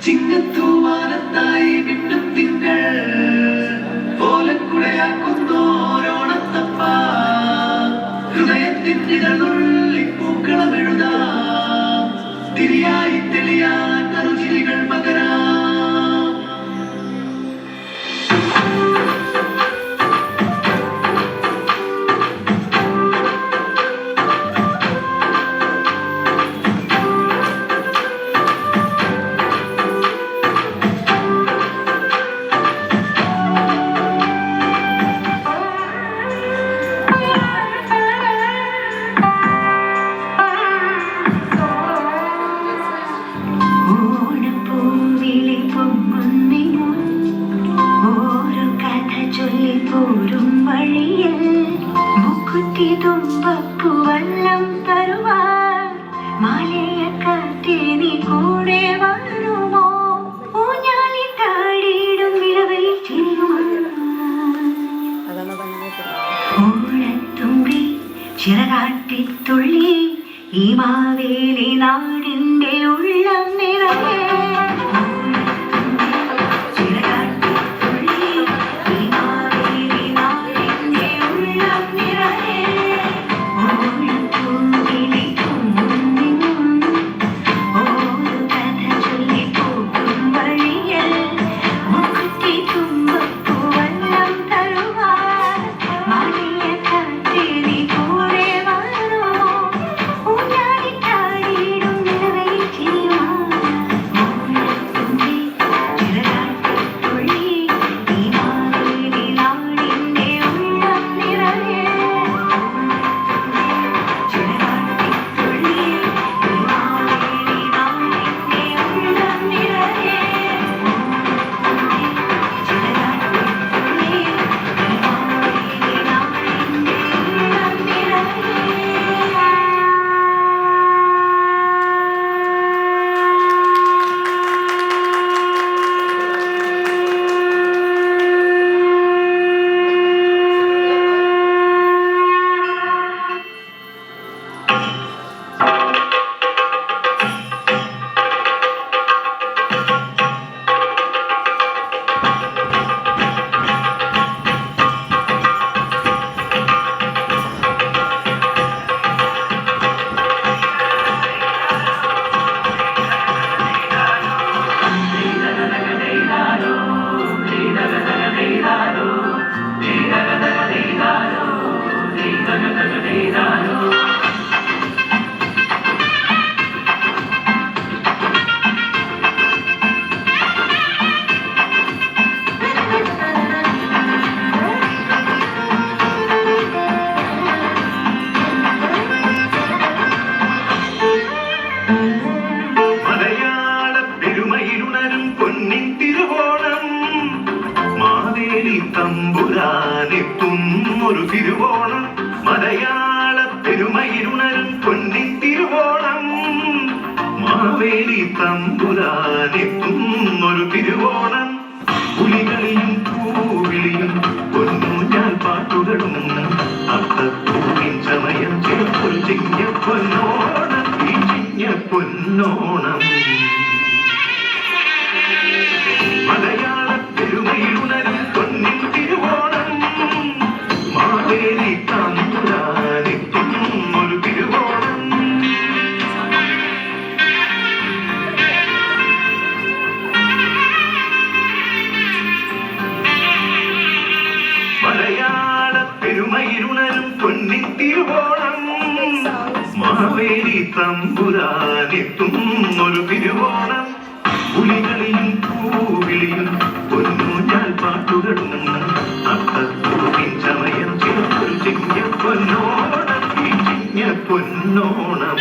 ചിങ്ങത്തൂവാനത്തായി മിന്നത്തിങ്കൾ ഓലക്കുടയാക്കുന്നോരോണത്തപ്പ ഹൃദയത്തിനുള്ളിൽ പൂക്കളമെഴുതാം തിരിയായി തെളിയാൻ നറുചിരികൾ പകരാം. തുമ്പപ്പുവെള്ളം തരുവാൻ മാലയക്കാറ്റേ നീ കൂടെ വരുമോ? ഊഞ്ഞാലിൽ താടിയിടും വിളവിൽ ഓണത്തുമ്പി ചിറകാട്ടിത്തുള്ളി ഈ മാവേലി നാടിന്റെ ഉള്ളം നിറയെ തമ്പുരാനെത്തും ഒരു തിരുവോണം മലയാള പെരുമയിരുണരും പൊന്നിൻ തിരുവോണം മാവേലി തമ്പുരാനെത്തും ഒരു തിരുവോണം പുലികളിയും പൂവിളിയും പൊന്നൂഞ്ഞാൽ പാട്ടുകളും അത്തപ്പൂവിൻ സമയം ചിലപ്പോൾ ചിങ്ങ പൊന്നോണം ഈ ചിങ്ങ പൊന്നോണം മലയാള പെരുമയിരുണരും പൊന്നിൻ തിരുവോണം മാവേലി തമ്പുരാനെത്തും ഒരു തിരുവോണം മലയാള പെരുമയിരുണരും പൊന്നിൻ തിരുവോണം മാവേലി തമ്പുരാനെത്തും ഒരു തിരുവോണം പുലികളിയും പൂവിളിയും പൊന്നൂഞ്ഞാൽ പാട്ടുകളും അത്തപ്പൂവിൻ സമയം ചിലപ്പോൾ ചിങ്ങ പൊന്നോണം ഈ ചിങ്ങ പൊന്നോണം